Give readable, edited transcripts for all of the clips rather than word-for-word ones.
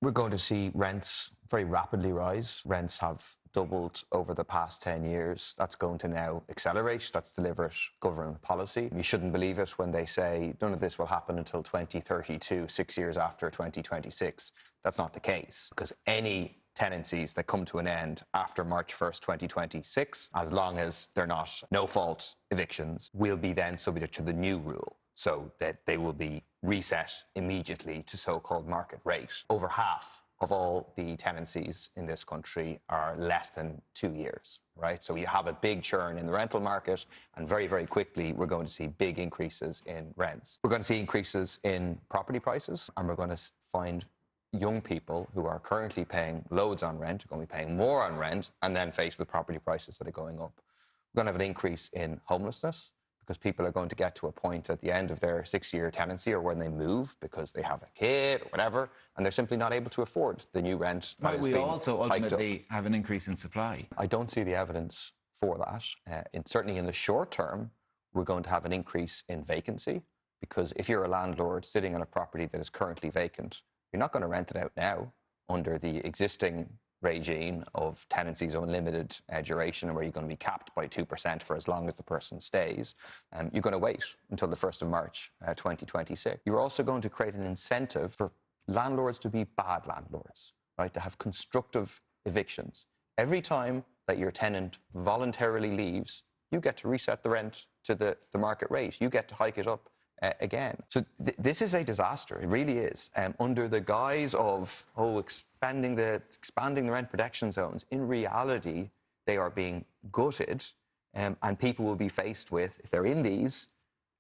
We're going to see rents very rapidly rise. Rents have doubled over the past 10 years. That's going to now accelerate. That's deliberate government policy. You shouldn't believe it when they say none of this will happen until 2032, 6 years after 2026. That's not the case, because any tenancies that come to an end after March 1st, 2026, as long as they're not no-fault evictions, will be then subject to the new rule, so that they will be reset immediately to so-called market rate. Over half of all the tenancies in this country are less than 2 years, right? So you have a big churn in the rental market, and very, very quickly we're going to see big increases in rents. We're going to see increases in property prices, and we're going to find young people who are currently paying loads on rent are going to be paying more on rent, and then faced with property prices that are going up. We're going to have an increase in homelessness, because people are going to get to a point at the end of their 6-year tenancy, or when they move because they have a kid or whatever, and they're simply not able to afford the new rent. Might we also ultimately have an increase in supply? I don't see the evidence for that. Certainly in the short term, we're going to have an increase in vacancy, because if you're a landlord sitting on a property that is currently vacant, you're not going to rent it out now under the existing regime of tenancies of unlimited duration, where you're going to be capped by 2% for as long as the person stays. You're going to wait until the 1st of March 2026. You're also going to create an incentive for landlords to be bad landlords, right? To have constructive evictions. Every time that your tenant voluntarily leaves, you get to reset the rent to the market rate. You get to hike it up again. So this is a disaster. It really is. Under the guise of expanding the rent protection zones, in reality, they are being gutted, and people will be faced with, if they're in these,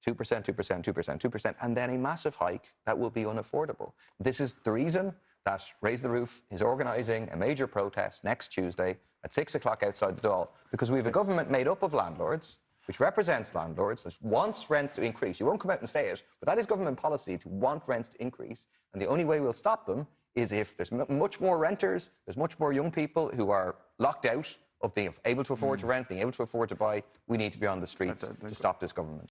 2%, 2%, 2%, 2%, and then a massive hike that will be unaffordable. This is the reason that Raise the Roof is organising a major protest next Tuesday at 6 o'clock outside the Dáil, because we have a government made up of landlords, which represents landlords, that wants rents to increase. You won't come out and say it, but that is government policy, to want rents to increase. And the only way we'll stop them is if there's much more renters, there's much more young people who are locked out of being able to afford to rent, being able to afford to buy. We need to be on the streets to stop this government.